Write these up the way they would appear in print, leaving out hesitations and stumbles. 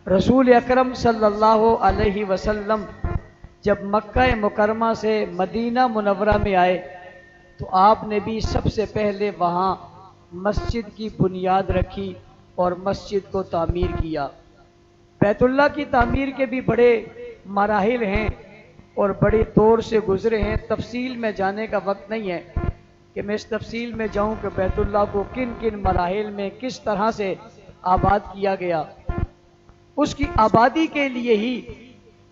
رسول اکرم صلی اللہ علیہ وسلم جب مکہ مکرمہ سے مدینہ منورہ میں آئے تو آپ نے بھی سب سے پہلے وہاں مسجد کی بنیاد رکھی اور مسجد کو تعمیر کیا۔ بیت اللہ کی تعمیر کے بھی بڑے مراحل ہیں اور بڑے دور سے گزرے ہیں، تفصیل میں جانے کا وقت نہیں ہے کہ میں اس تفصیل میں جاؤں کہ بیت اللہ کو کن کن مراحل میں کس طرح سے آباد کیا گیا۔ اس کی آبادی کے لیے ہی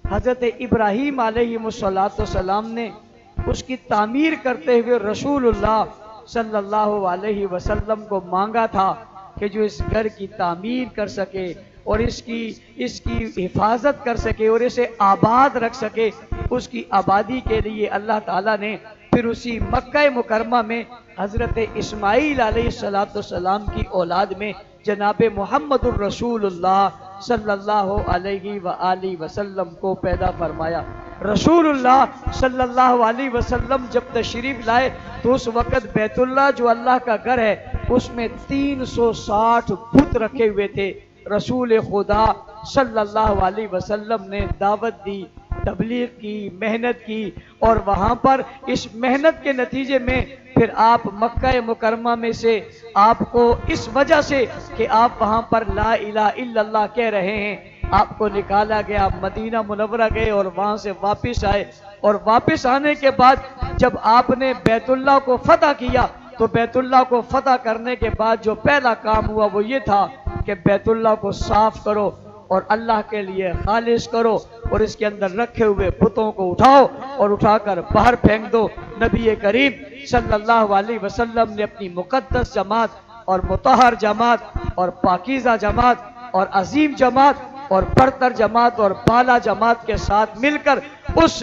حضرت ابراہیم علیہ السلام نے اس کی تعمیر کرتے ہوئے رسول اللہ صلی اللہ علیہ وسلم کو مانگا تھا کہ جو اس گھر کی تعمیر کر سکے اور اس کی حفاظت کر سکے اور اسے آباد رکھ سکے، اس کی آبادی کے لیے اللہ تعالیٰ نے پھر اسی مکہ مکرمہ میں حضرت اسماعیل علیہ السلام کی اولاد میں جناب محمد الرسول اللہ صلی اللہ علیہ وآلہ وسلم کو پیدا فرمایا۔ رسول اللہ صلی اللہ علیہ وسلم جب تشریف لائے تو اس وقت بیت اللہ جو اللہ کا گھر ہے اس میں 360 بت رکھے ہوئے تھے۔ رسول خدا صلی اللہ علیہ وسلم نے دعوت دی، تبلیغ کی، محنت کی، اور وہاں پر اس محنت کے نتیجے میں پھر آپ مکہ مکرمہ میں سے آپ کو اس وجہ سے کہ آپ وہاں پر لا الہ الا اللہ کہہ رہے ہیں، آپ کو نکالا گیا، مدینہ منورہ گئے اور وہاں سے واپس آئے، اور واپس آنے کے بعد جب آپ نے بیت اللہ کو فتح کیا تو بیت اللہ کو فتح کرنے کے بعد جو پہلا کام ہوا وہ یہ تھا کہ بیت اللہ کو صاف کرو اور اللہ کے لیے خالص کرو، اور اس کے اندر رکھے ہوئے بتوں کو اٹھاؤ اور اٹھا کر باہر پھینک دو۔ نبی کریم صلی اللہ علیہ وسلم نے اپنی مقدس جماعت اور مطہر جماعت اور پاکیزہ جماعت اور عظیم جماعت اور برتر جماعت اور بالا جماعت کے ساتھ مل کر اس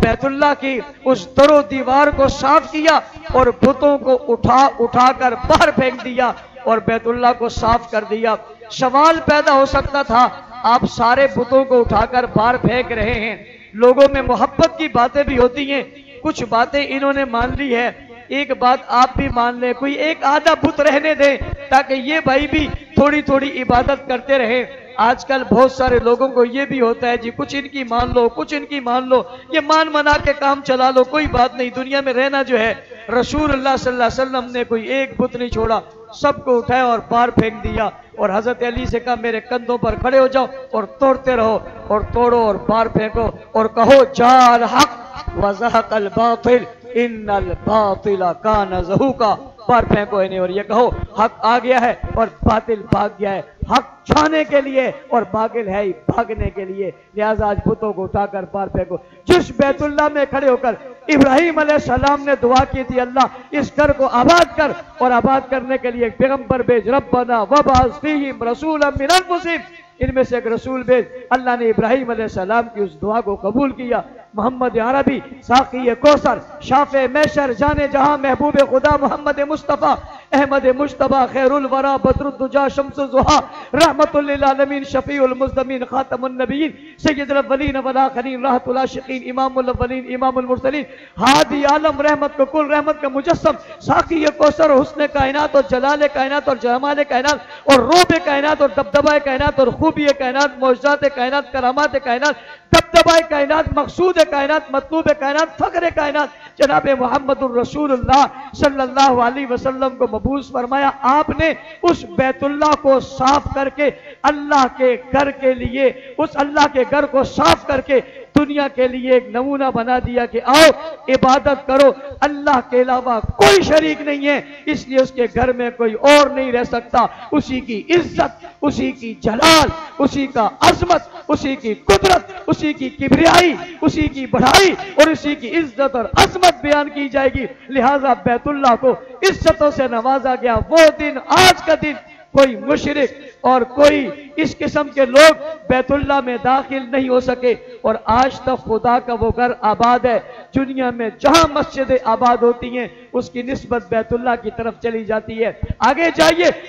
بیت اللہ کی اس در و دیوار کو صاف کیا اور بتوں کو اٹھا کر باہر پھینک دیا اور بیت اللہ کو صاف کر دیا۔ سوال پیدا ہو سکتا تھا، آپ سارے بتوں کو اٹھا کر باہر پھینک رہے ہیں، لوگوں میں محبت کی باتیں بھی ہوتی ہیں، کچھ باتیں انہوں نے مان لی ہے، ایک بات آپ بھی مان لیں، کوئی ایک آدھا بت رہنے دیں تاکہ یہ بھائی بھی تھوڑی تھوڑی عبادت کرتے رہیں۔ آج کل بہت سارے لوگوں کو یہ بھی ہوتا ہے جی کچھ ان کی مان لو، کچھ ان کی مان لو، یہ مان منا کے کام چلا لو، کوئی بات نہیں، دنیا میں رہنا جو ہے۔ رسول اللہ صلی اللہ علیہ وسلم نے کوئی ایک بت نہیں چھوڑا، سب کو اٹھایا اور باہر پھینک دیا، اور حضرت علی سے کہا میرے کندھوں پر کھڑے ہو جاؤ اور توڑتے رہو اور توڑو اور باہر پھینکو اور کہو جاء الحق وزہق الباطل ان الباطل کان زہوقا، باہر پھینکو انہیں اور یہ کہو حق آ گیا ہے اور باطل بھاگ گیا ہے، حق چھانے کے لیے اور باطل ہے ہی بھاگنے کے لیے، لہذا آج بتوں کو اٹھا کر باہر پھینکو۔ جس بیت اللہ میں کھڑے ہو کر ابراہیم علیہ السلام نے دعا کی تھی اللہ اس گھر کو آباد کر، اور آباد کرنے کے لیے ایک پیغمبر بھیج، ربنا وابعث فیہم رسولا من انفسہم، ان میں سے ایک رسول بھیج، اللہ نے ابراہیم علیہ السلام کی اس دعا کو قبول کیا۔ محمد عربی ساقی کوثر شافع محشر جانے جہاں محبوب خدا محمد مصطفیٰ احمد مجتبیٰ خیر الورا بدر الدجا شمس الضحیٰ رحمت للعالمین شفیع المذنبین خاتم النبیین سید الاولین والآخرین راحت العاشقین امام الاولین امام المرسلین ہادی عالم رحمت کو کل رحمت کا مجسم ساقی کوثر حسن کائنات اور جلال کائنات اور جمال کائنات اور روب کائنات اور دبدبہ کائنات اور خوبی کائنات معجزات کائنات کرامات کائنات دبدبہ کائنات مقصود کائنات مطلوب کائنات فخر کائنات جناب محمد الرسول اللہ صلی اللہ علیہ وسلم کو مبعوث فرمایا۔ آپ نے اس بیت اللہ کو صاف کر کے اللہ کے گھر کے لیے اس اللہ کے گھر کو صاف کر کے دنیا کے لیے ایک نمونہ بنا دیا کہ آؤ عبادت کرو، اللہ کے علاوہ کوئی شریک نہیں ہے، اس لیے اس کے گھر میں کوئی اور نہیں رہ سکتا، اسی کی عزت، اسی کی جلال، اسی کا عظمت، اسی کی قدرت، اسی کی کبریائی، اسی کی بڑائی اور اسی کی عزت اور عظمت بیان کی جائے گی، لہذا بیت اللہ کو عزتوں سے نوازا گیا۔ وہ دن آج کا دن کوئی مشرک اور کوئی اس قسم کے لوگ بیت اللہ میں داخل نہیں ہو سکے، اور آج تک خدا کا وہ گھر آباد ہے۔ دنیا میں جہاں مسجدیں آباد ہوتی ہیں اس کی نسبت بیت اللہ کی طرف چلی جاتی ہے۔ آگے جائیے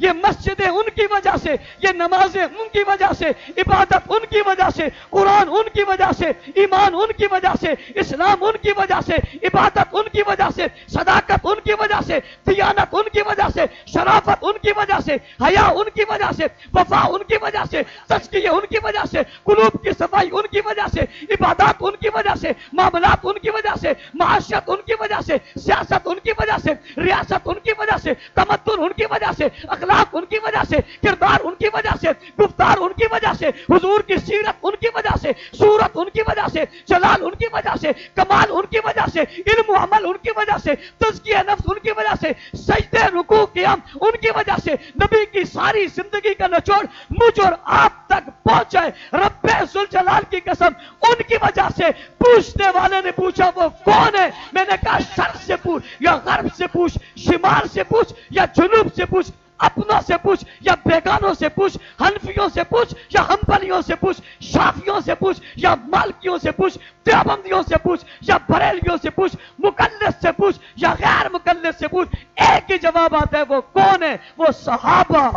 یہ مسجدیں ان کی وجہ سے، یہ نمازیں ان کی وجہ سے، عبادت ان کی وجہ سے، قرآن ان کی وجہ سے، ایمان ان کی وجہ سے، اسلام ان کی وجہ سے، عبادت ان کی وجہ سے، صداقت ان کی وجہ سے، دیانت ان کی وجہ سے، شرافت ان کی وجہ سے، حیا ان کی وجہ سے، وفا ان کی وجہ سے، تزکیہ ان کی وجہ سے، قلوب کی صفائی ان کی وجہ سے، عبادات ان کی وجہ سے، معاملات ان کی وجہ سے، معاشرت ان کی وجہ سے، سیاست ان کی وجہ سے، ریاست ان کی وجہ سے، تمدن ان کی وجہ سے، اخلاق ان کی وجہ سے، کردار ان کی وجہ سے، گفتار ان کی وجہ سے، حضور کی سیرت ان کی وجہ سے، صورت ان کی وجہ سے، جلال ان کی وجہ سے، کمال ان کی وجہ سے، علم و عمل ان کی وجہ سے، تزکیہ نفس ان کی وجہ سے، سجدے رکوع قیام ان کی وجہ سے، نبی کی ساری زندگی کا نچوڑ مجھ اور آپ تک پہنچے، رب ذوالجلال کی قسم ان کی وجہ سے۔ پوچھنے والے نے پوچھا وہ کون ہے؟ میں نے کہا شرق سے پوچھ یا غرب سے پوچھ، شمال سے پوچھ یا جنوب سے پوچھ، اپنوں سے پوچھ یا بیگانوں سے پوچھ، حنفیوں سے پوچھ یا حنبلیوں سے پوچھ، شافیوں سے پوچھ یا مالکیوں سے پوچھ، دیوبندیوں سے پوچھ یا بریلیوں سے پوچھ، مقلد سے پوچھ یا غیر مقلد سے پوچھ، ایک ہی جواب آتا ہے، وہ کون ہے؟ وہ صحابہ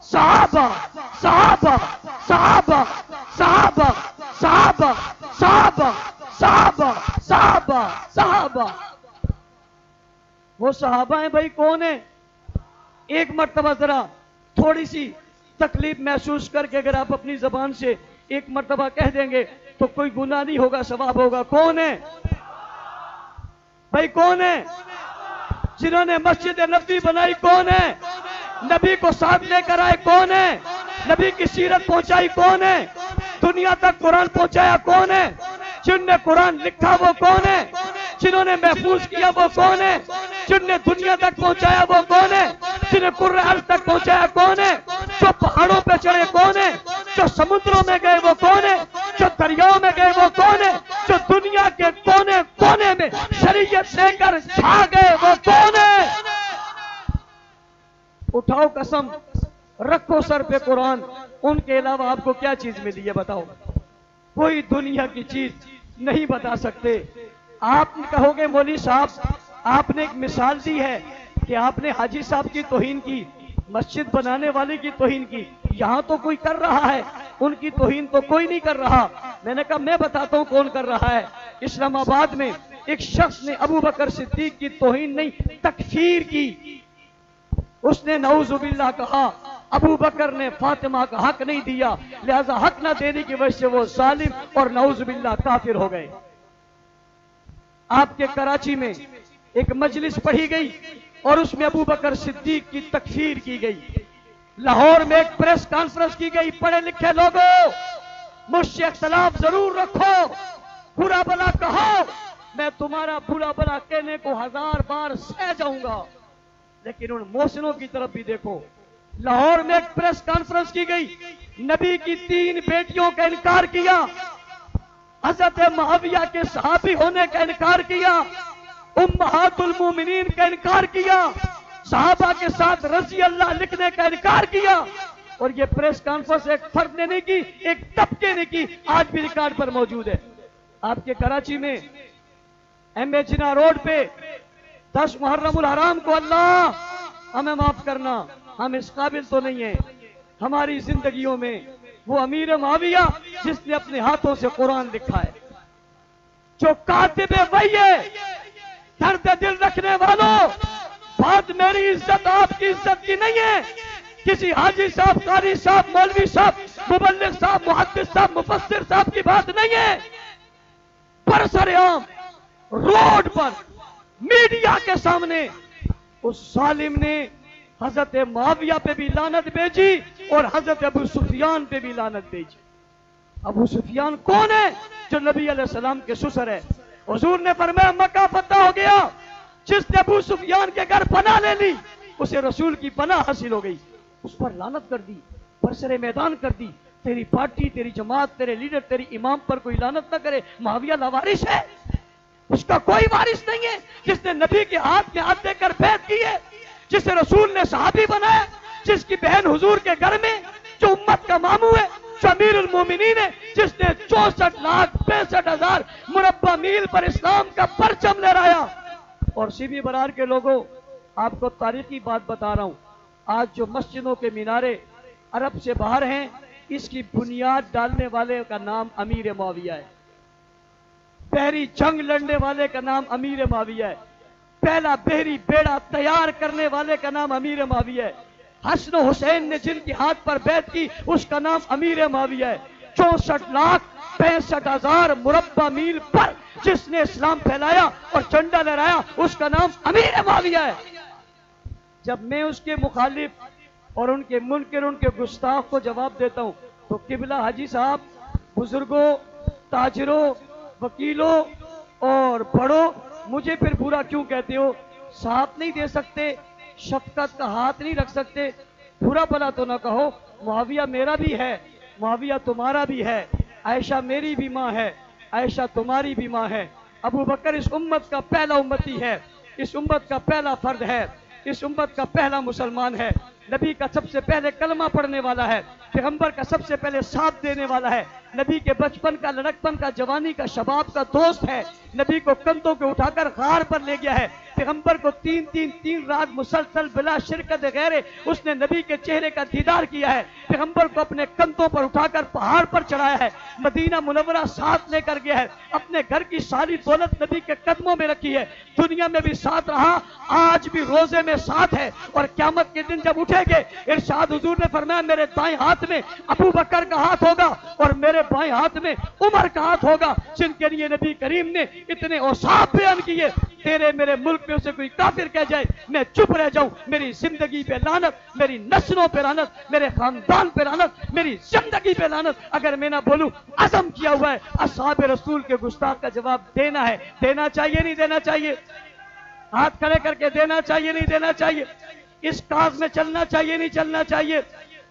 صحابہ صحابہ صحابہ صحابہ صحابہ صحابہ صحابہ صحابہ صحابہ۔ وہ صحابہ ہیں بھائی، کون ہیں؟ ایک مرتبہ ذرا تھوڑی سی تکلیف محسوس کر کے اگر آپ اپنی زبان سے ایک مرتبہ کہہ دیں گے تو کوئی گناہ نہیں ہوگا، ثواب ہوگا۔ کون ہے بھائی؟ کون ہے جنہوں نے مسجد نبوی بنائی؟ کون ہے نبی کو ساتھ لے کر آئے؟ کون ہے نبی کی سیرت پہنچائی؟ کون ہے دنیا تک قرآن پہنچایا؟ کون ہے جن نے قرآن لکھا؟ وہ کون ہے جنہوں نے محفوظ کیا؟ وہ کون ہے جن نے دنیا تک پہنچایا؟ وہ کون ہے جنہیں قرآن تک پہنچایا؟ کون ہے جو پہاڑوں پہ چڑھے؟ کون ہے جو سمندروں میں گئے؟ وہ کون ہے جو دریاؤں میں گئے؟ وہ کون ہے جو دنیا کے کونے کونے میں شریعت لے کر چھا گئے؟ وہ کون ہے؟ اٹھاؤ قسم، رکھو سر پہ قرآن، ان کے علاوہ آپ کو کیا چیز ملی ہے بتاؤ؟ کوئی دنیا کی چیز نہیں بتا سکتے۔ آپ کہو گے مولوی صاحب آپ نے ایک مثال دی ہے کہ آپ نے حاجی صاحب کی توہین کی، مسجد بنانے والے کی توہین کی، یہاں تو کوئی کر رہا ہے، ان کی توہین تو کوئی نہیں کر رہا۔ میں نے کہا میں بتاتا ہوں کون کر رہا ہے۔ اسلام آباد میں ایک شخص نے ابو بکر صدیق کی توہین نہیں، تکفیر کی۔ اس نے نعوذ باللہ کہا ابو بکر نے فاطمہ کا حق نہیں دیا، لہذا حق نہ دینے کی وجہ سے وہ ظالم اور نعوذ باللہ کافر ہو گئے۔ آپ کے کراچی میں ایک مجلس پڑھی گئی اور اس میں ابو بکر صدیق کی تکفیر کی گئی۔ لاہور میں ایک پریس کانفرنس کی گئی، پڑھے لکھے لوگوں مجھ سے اختلاف ضرور رکھو، برا بلا کہو، میں تمہارا برا بلا کہنے کو 1000 بار سہ جاؤں گا، لیکن ان محسنوں کی طرف بھی دیکھو۔ لاہور میں ایک پریس کانفرنس کی گئی، نبی کی 3 بیٹیوں کا انکار کیا، حضرت معاویہ کے صحابی ہونے کا انکار کیا، امہات المومنین کا انکار کیا، صحابہ کے ساتھ رضی اللہ لکھنے کا انکار کیا۔ اور یہ پریس کانفرنس ایک فرد نے نہیں کی، ایک طبقے نے کی، آج بھی ریکارڈ پر موجود ہے۔ آپ کے کراچی میں ایم اے جناح روڈ پہ 10 محرم الحرام کو، اللہ ہمیں معاف کرنا، ہم اس قابل تو نہیں ہیں ہماری زندگیوں میں، وہ امیر معاویہ جس نے اپنے ہاتھوں سے قرآن لکھا ہے، جو کاتب وحی ہے۔ درد دل رکھنے والوں، بات میری عزت آپ کی عزت کی نہیں ہے، کسی حاجی صاحب، قاری صاحب، مولوی صاحب، مبلغ صاحب، محدث صاحب، مفسر صاحب کی بات نہیں ہے۔ برسر عام روڈ پر میڈیا کے سامنے اس ظالم نے حضرت معاویہ پہ بھی لعنت بھیجی اور حضرت ابو سفیان پہ بھی لعنت بھیجی۔ ابو سفیان کون ہے؟ جو نبی علیہ السلام کے سسر ہے۔ حضور نے فرمایا مکہ فتح ہو گیا، جس نے ابو سفیان کے گھر پناہ لے لی اسے رسول کی پناہ حاصل ہو گئی، اس پر لعنت کر دی، برسر میدان کر دی۔ تیری پارٹی، تیری جماعت، تیرے لیڈر، تیری امام پر کوئی لعنت نہ کرے۔ معاویہ لاوارث ہے، اس کا کوئی وارث نہیں ہے، جس نے نبی کے ہاتھ میں ہاتھ دے کر بیعت کی ہے، جسے رسول نے صحابی بنایا، جس کی بہن حضور کے گھر میں، جو امت کا ماموں ہے، جو امیر المومنین ہے، جس نے 64,65,000 مربع میل پر اسلام کا پرچم لہرایا۔ اور سی بی برار کے لوگوں، آپ کو تاریخی بات بتا رہا ہوں، آج جو مسجدوں کے مینارے عرب سے باہر ہیں، اس کی بنیاد ڈالنے والے کا نام امیر معاویہ ہے، پہلی جنگ لڑنے والے کا نام امیر معاویہ ہے، پہلا بحری بیڑا تیار کرنے والے کا نام امیر معاویہ ہے، حسن و حسین نے جن کے ہاتھ پر بیعت کی اس کا نام امیر معاویہ ہے، 64,65,000 مربع میل پر جس نے اسلام پھیلایا اور جھنڈا لہرایا اس کا نام امیر معاویہ ہے۔ جب میں اس کے مخالف اور ان کے منکر، ان کے گستاخ کو جواب دیتا ہوں تو قبلہ حاجی صاحب، بزرگوں، تاجروں، وکیلوں اور بڑوں، مجھے پھر برا کیوں کہتے ہو؟ ساتھ نہیں دے سکتے، شفقت کا ہاتھ نہیں رکھ سکتے، برا بلا تو نہ کہو۔ معاویہ میرا بھی ہے، معاویہ تمہارا بھی ہے، عائشہ میری بھی ماں ہے، عائشہ تمہاری بھی ماں ہے، ابو بکر اس امت کا پہلا امتی ہے، اس امت کا پہلا فرد ہے، اس امت کا پہلا مسلمان ہے، نبی کا سب سے پہلے کلمہ پڑھنے والا ہے، پیغمبر کا سب سے پہلے ساتھ دینے والا ہے، نبی کے بچپن کا، لڑکپن کا، جوانی کا، شباب کا دوست ہے، نبی کو کندھوں کے اٹھا کر غار پر لے گیا ہے، پیغمبر کو تین رات مسلسل بلا شرکت غیر اس نے نبی کے چہرے کا دیدار کیا ہے، پیغمبر کو اپنے کندھوں پر اٹھا کر پہاڑ پر چڑھایا ہے، مدینہ منورہ ساتھ لے کر گیا ہے، اپنے گھر کی ساری دولت نبی کے قدموں میں رکھی ہے، دنیا میں بھی ساتھ رہا، آج بھی روزے میں ساتھ ہے، اور قیامت کے دن جب اٹھے گے ارشاد حضور نے فرمایا میرے دائیں ہاتھ میں ابو بکر کا ہاتھ ہوگا اور میرے بائیں ہاتھ میں عمر کا ہاتھ ہوگا، جن کے لیے نبی کریم نے اتنے اوصاف بیان کیے۔ تیرے میرے ملک میں اسے کوئی کافر کہہ جائے میں چپ رہ جاؤں، میری زندگی پہ لعنت، میری نسلوں پہ لعنت، میرے خاندان پہ لعنت، میری زندگی پہ لعنت اگر میں نہ بولوں۔ عزم کیا ہوا ہے اصحاب رسول کے گستاخ کا جواب دینا ہے، دینا چاہیے نہیں دینا چاہیے؟ ہاتھ کھڑے کر کے دینا چاہیے نہیں دینا چاہیے؟ اس کاز میں چلنا چاہیے نہیں چلنا چاہیے؟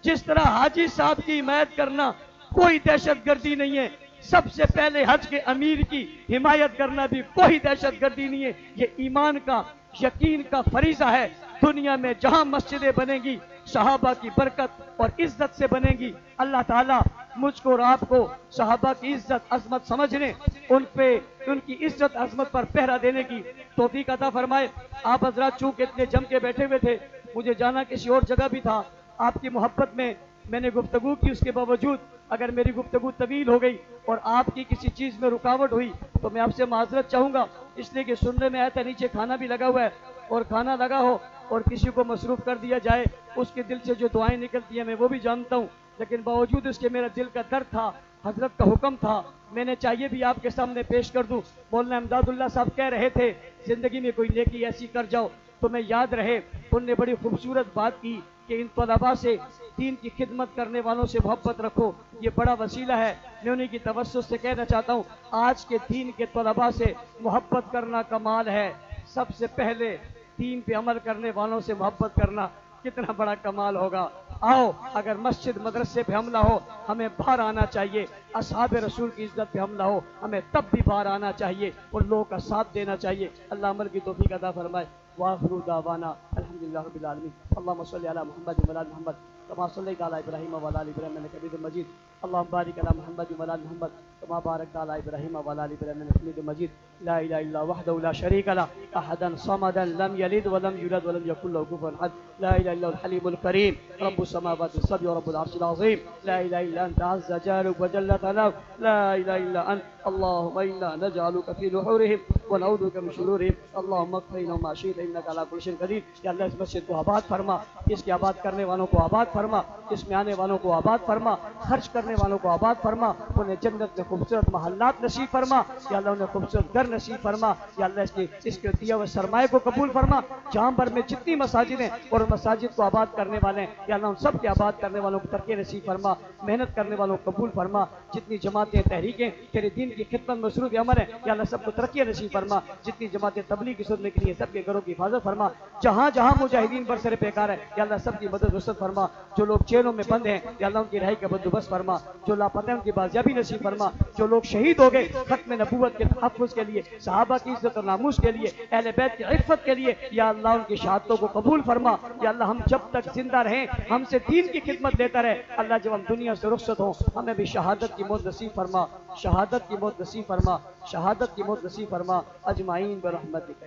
جس طرح حاجی صاحب کی حمایت کرنا کوئی دہشت گردی نہیں ہے، سب سے پہلے حج کے امیر کی حمایت کرنا بھی کوئی دہشت گردی نہیں ہے، یہ ایمان کا، یقین کا فریضہ ہے۔ دنیا میں جہاں مسجدیں بنیں گی صحابہ کی برکت اور عزت سے بنیں گی۔ اللہ تعالیٰ مجھ کو اور آپ کو صحابہ کی عزت عظمت سمجھنے، ان کی عزت عظمت پر پہرا دینے کی توفیق عطا فرمائے۔ آپ حضرات چونکہ اتنے جم کے بیٹھے ہوئے تھے، مجھے جانا کسی اور جگہ بھی تھا، آپ کی محبت میں نے گفتگو کی، اس کے باوجود اگر میری گفتگو طویل ہو گئی اور آپ کی کسی چیز میں رکاوٹ ہوئی تو میں آپ سے معذرت چاہوں گا، اس لیے کہ سننے میں آیا تھا نیچے کھانا بھی لگا ہوا ہے، اور کھانا لگا ہو اور کسی کو مصروف کر دیا جائے، اس کے دل سے جو دعائیں نکلتی ہیں میں وہ بھی جانتا ہوں، لیکن باوجود اس کے میرا دل کا درد تھا، حضرت کا حکم تھا، میں نے چاہیے بھی آپ کے سامنے پیش کر دوں۔ مولانا امداد اللہ صاحب کہہ رہے تھے زندگی میں کوئی نیکی ایسی کر جاؤ تو میں یاد رہے، ان نے بڑی خوبصورت بات کی کہ ان طلباء سے، دین کی خدمت کرنے والوں سے محبت رکھو، یہ بڑا وسیلہ ہے۔ میں انہیں کی توسط سے کہنا چاہتا ہوں آج کے دین کے طلباء سے محبت کرنا کمال ہے، سب سے پہلے دین پہ عمل کرنے والوں سے محبت کرنا کتنا بڑا کمال ہوگا۔ آؤ اگر مسجد مدرسے پہ حملہ ہو ہمیں باہر آنا چاہیے، اصحاب رسول کی عزت پہ حملہ ہو ہمیں تب بھی باہر آنا چاہیے اور لوگوں کا ساتھ دینا چاہیے۔ اللہ عمل کی توفیق عطا فرمائے۔ وآخر دعوانا الحمدللہ رب العالمین۔ اللہم صلی علی محمد وعلی آل محمد کما صلیت علی ابراہیم وعلی آل ابراہیم انک حمید مجید۔ اللہم بارک علی محمد وعلی آل محمد کما بارکت علی ابراہیم وعلی آل ابراہیم انک حمید مجید۔ لا الہ الا وحدہ لا شریک لہ احدا صمدا لم یلد ولم یولد ولم یکن لہ کفوا احد۔ لا الہ الا الحلیم الکریم رب السماوات السبع ورب العرش العظیم۔ لا الہ الا انت عز جارک وجل ثناؤک۔ لا الہ الا انت اللہم انا نجعلک فی نحورہم ونعوذ بک من شرورہم۔ اللہم اغفر لنا ما شئت انک علی کل شیء قدیر۔ یا اللہ اس مسجد کو آباد فرما، اس کے آباد کرنے والوں کو آباد فرما، اس میں آنے والوں کو آباد فرما، خرچ کرنے والوں کو آباد فرما، انہیں جنت میں خوبصورت محلات نصیب فرما، یا اللہ انہیں خوبصورت گھر نصیب فرما، یا اللہ اس کے دیا ہوئے سرمایہ کو قبول فرما۔ جہاں بھر میں جتنی مساجد ہیں اور مساجد کو آباد کرنے والے ہیں یا اللہ ان سب کے آباد کرنے والوں کو ترقی نصیب فرما، محنت کرنے والوں کو قبول فرما، جتنی جماعتیں تحریکیں تیرے دین کی خدمت میں مصروف عمل ہیں یا اللہ سب کو ترقی نصیب فرما، جتنی جماعتیں تبلیغ کی خدمت کے لیے سب کے گھروں کی حفاظت فرما، جہاں جہاں مجاہدین برسر پیکار ہے یا اللہ سب کی مدد وسعت فرما، جو لوگ جیلوں میں بند ہیں یا اللہ ان کی رہائی کا بندوبست فرما، جو لاپتہ ہیں ان کی بازیابی نصیب فرما، جو لوگ شہید ہو گئے ختم نبوت کے تحفظ کے لیے، صحابہ کی عزت اور ناموس کے لیے، اہل بیت کی عفت کے لیے، یا اللہ ان کی شہادتوں کو قبول فرما، یا اللہ ہم جب تک زندہ رہیں ہم سے دین کی خدمت دیتا رہے، اللہ جب ہم دنیا سے رخصت ہوں ہمیں بھی شہادت کی موت نصیب فرما، شہادت کی موت نصیب فرما، شہادت کی موت نصیب فرما، اجمعین برحمتک۔